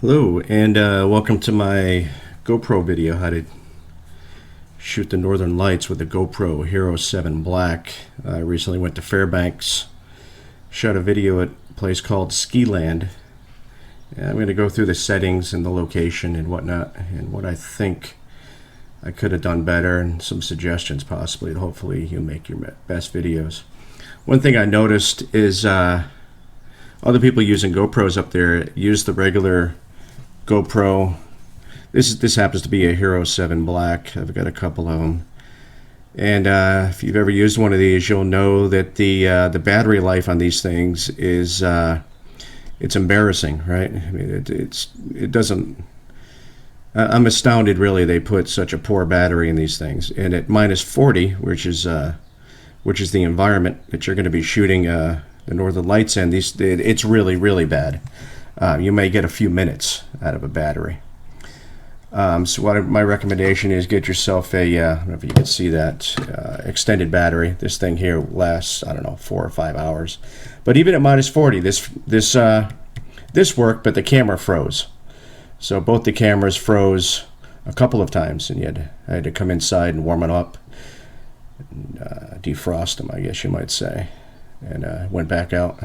Hello and welcome to my GoPro video, how to shoot the northern lights with the GoPro Hero 7 Black. I recently went to Fairbanks, shot a video at a place called Skiland. And I'm going to go through the settings and the location and whatnot and what I think I could have done better and some suggestions possibly, and hopefully you'll make your best videos. One thing I noticed is other people using GoPros up there use the regular GoPro. This happens to be a Hero 7 Black. I've got a couple of them, and if you've ever used one of these, you'll know that the battery life on these things is it's embarrassing, right? I mean, it doesn't. I'm astounded, really. They put such a poor battery in these things, and at minus 40, which is the environment that you're going to be shooting the northern lights in. It's really bad. You may get a few minutes out of a battery. So my recommendation is get yourself a, I don't know if you can see that, extended battery. This thing here lasts, I don't know, 4 or 5 hours. But even at minus 40, this worked, but the camera froze. So both the cameras froze a couple of times, and I had to come inside and warm it up, and, defrost them, I guess you might say, and went back out.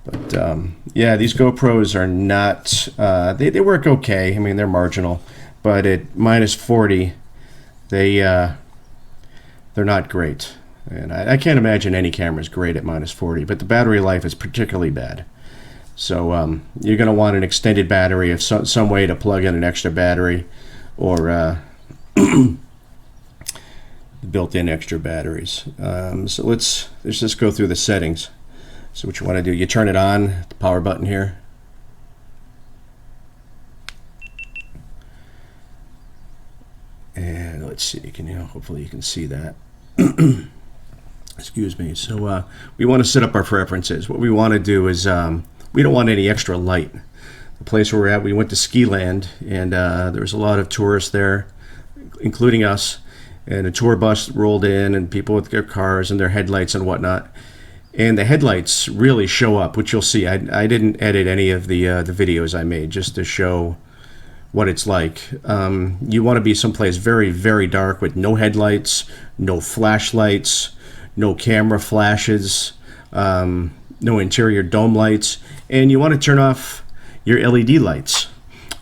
But yeah, these GoPros are not, they work okay. I mean, they're marginal, but at minus 40, they're not great. And I can't imagine any camera is great at minus 40, but the battery life is particularly bad. So you're going to want an extended battery, of some way to plug in an extra battery, or built-in extra batteries. So let's just go through the settings. So what you want to do, you turn it on, the power button here. And let's see, hopefully you can see that. Excuse me. So we want to set up our preferences. What we want to do is, we don't want any extra light. The place where we're at, we went to Skiland, and there was a lot of tourists there, including us. And a tour bus rolled in, and people with their cars and their headlights and whatnot. And the headlights really show up, which you'll see. I didn't edit any of the videos I made just to show what it's like. You want to be someplace very dark with no headlights, no flashlights, no camera flashes, no interior dome lights, and you want to turn off your LED lights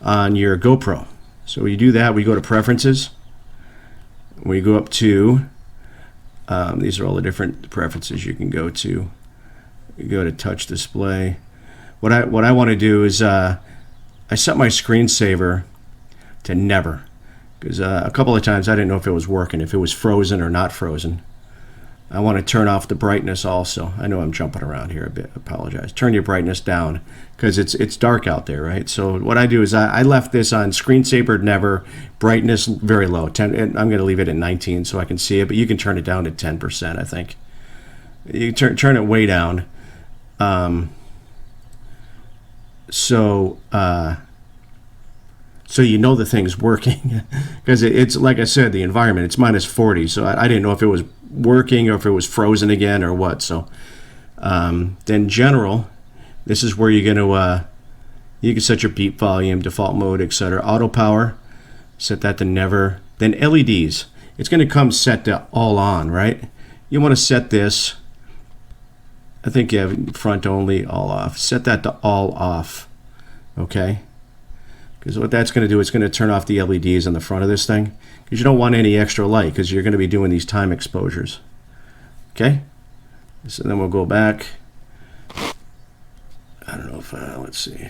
on your GoPro. So we do that. We go to Preferences. We go up to these are all the different preferences you can go to. You go to Touch Display. What I want to do is I set my screensaver to never, because a couple of times I didn't know if it was working, if it was frozen or not frozen. I want to turn off the brightness also. I know I'm jumping around here a bit. Apologize. Turn your brightness down because it's dark out there, right? So what I do is I left this on screensaver never, brightness very low. 10. I'm going to leave it at 19 so I can see it, but you can turn it down to 10%. I think you turn it way down. So you know the thing's working because it's like I said, the environment, it's minus 40, so I didn't know if it was working or if it was frozen again or what. So then general, this is where you're going to you can set your beep volume, default mode, etc. Auto power, set that to never. Then LEDs, it's going to come set to all on, right? You want to set this, I think you have front only, all off. Set that to all off, okay? Because what that's going to do, it's going to turn off the LEDs on the front of this thing, because you don't want any extra light, because you're going to be doing these time exposures. Okay? So then we'll go back. I don't know if, let's see.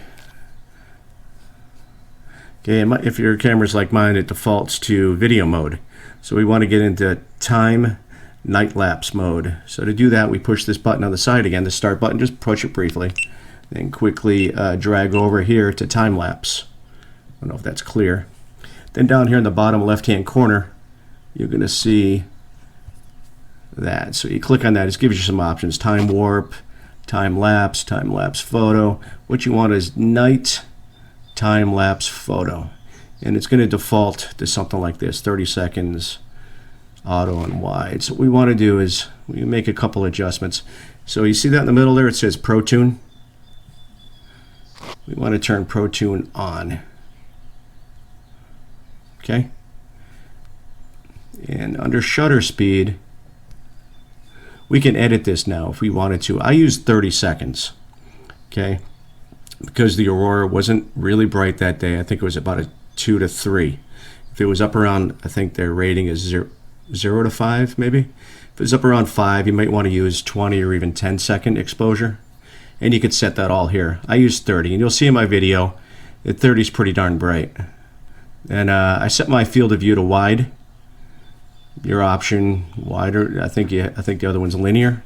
Okay, if your camera's like mine, it defaults to video mode. So we want to get into time night lapse mode. So to do that, we push this button on the side again, the start button, just push it briefly. Then quickly drag over here to time lapse. I don't know if that's clear. Then down here in the bottom left-hand corner, you're going to see that. So you click on that. It gives you some options: time warp, time lapse photo. What you want is night time lapse photo, and it's going to default to something like this: 30 seconds, auto and wide. So what we want to do is we make a couple adjustments. So you see that in the middle there, it says Pro Tune. we want to turn Pro Tune on. Okay. And under shutter speed, we can edit this now if we wanted to. I use 30 seconds. Okay. Because the Aurora wasn't really bright that day. I think it was about a 2 to 3. If it was up around, I think their rating is 0 to 5 maybe. If it's up around 5, you might want to use 20 or even 10-second exposure. And you could set that all here. I use 30, and you'll see in my video that 30 is pretty darn bright. And I set my field of view to wide. Your option wider. I think the other one's linear.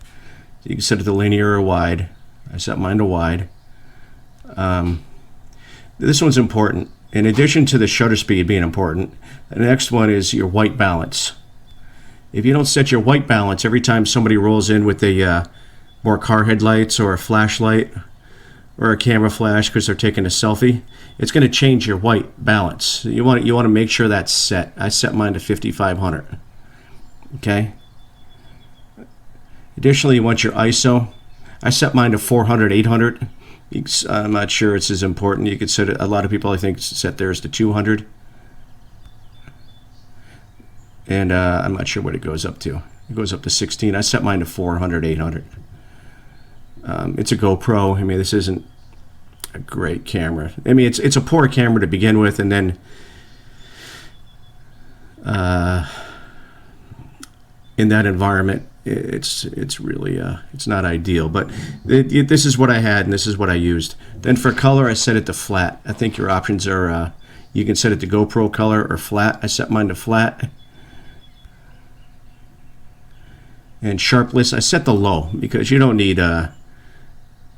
You can set it to linear or wide. I set mine to wide. This one's important. In addition to the shutter speed being important, the next one is your white balance. If you don't set your white balance every time somebody rolls in with a more car headlights or a flashlight or a camera flash because they're taking a selfie, it's going to change your white balance. You want to make sure that's set. I set mine to 5500. Okay. Additionally, you want your ISO. I set mine to 400, 800. I'm not sure it's as important. You could set it. A lot of people, I think, set theirs to 200. And I'm not sure what it goes up to. It goes up to 16. I set mine to 400, 800. It's a GoPro. I mean, this isn't a great camera. I mean, it's a poor camera to begin with, and then in that environment, it's really it's not ideal. But this is what I had, and this is what I used. Then for color, I set it to flat. I think your options are you can set it to GoPro color or flat. I set mine to flat. And sharpness, I set the low because you don't need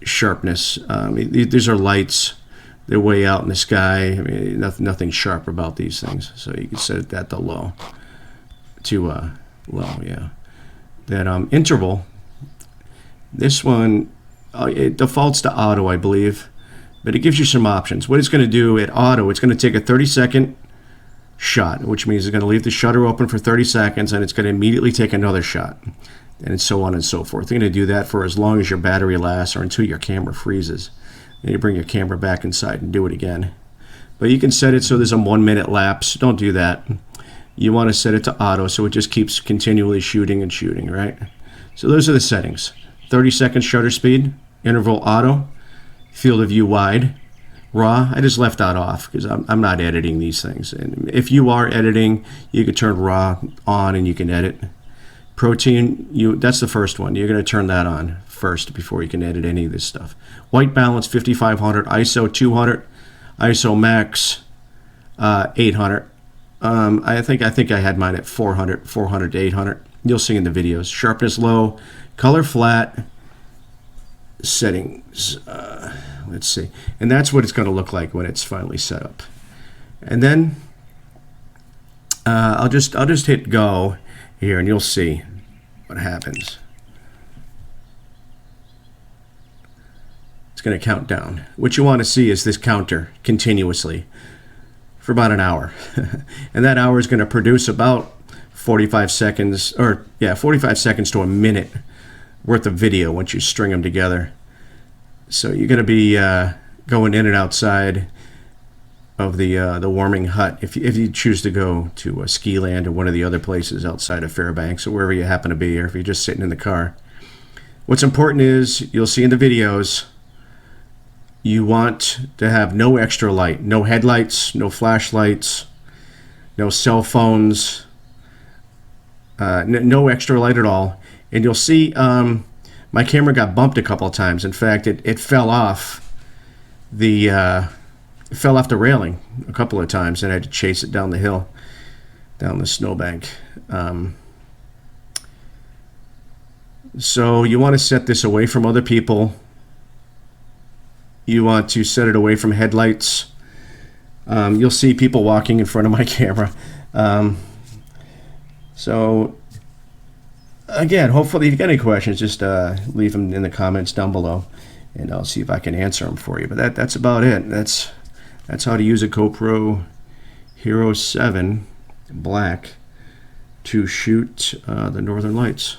sharpness. These are lights. They're way out in the sky. I mean, nothing sharp about these things. So you can set that to low. To low, yeah. Then interval. This one, it defaults to auto, I believe. But it gives you some options. What it's going to do at auto, it's going to take a 30-second shot, which means it's going to leave the shutter open for 30 seconds, and it's going to immediately take another shot, and so on and so forth. They're going to do that for as long as your battery lasts or until your camera freezes. Then you bring your camera back inside and do it again. But you can set it so there's a 1-minute lapse. Don't do that. You want to set it to auto so it just keeps continually shooting and shooting, right? So those are the settings. 30-second shutter speed, interval auto, field of view wide, raw. I just left that off because I'm not editing these things. And if you are editing, you can turn raw on and you can edit. Protein, that's the first one. You're going to turn that on first before you can edit any of this stuff. White balance 5500, ISO 200, ISO max 800. I think I had mine at 400 to 800. You'll see in the videos. Sharpness low, color flat, settings. Let's see. And that's what it's going to look like when it's finally set up. And then I'll just hit go here and you'll see what happens. It's going to count down. What you want to see is this counter continuously for about an hour. And that hour is going to produce about 45 seconds, or yeah, 45 seconds to a minute worth of video once you string them together. So you're going to be going in and outside of the warming hut if you choose to go to a ski land or one of the other places outside of Fairbanks or wherever you happen to be, or if you're just sitting in the car. What's important is, you'll see in the videos, you want to have no extra light, no headlights, no flashlights, no cell phones, no extra light at all. And you'll see my camera got bumped a couple of times. In fact, it fell off the railing a couple of times, and I had to chase it down the hill, down the snowbank. So you want to set this away from other people. You want to set it away from headlights. You'll see people walking in front of my camera. So again, hopefully if you got any questions, just leave them in the comments down below, and I'll see if I can answer them for you. But that's about it. That's how to use a GoPro Hero 7 Black to shoot the Northern Lights.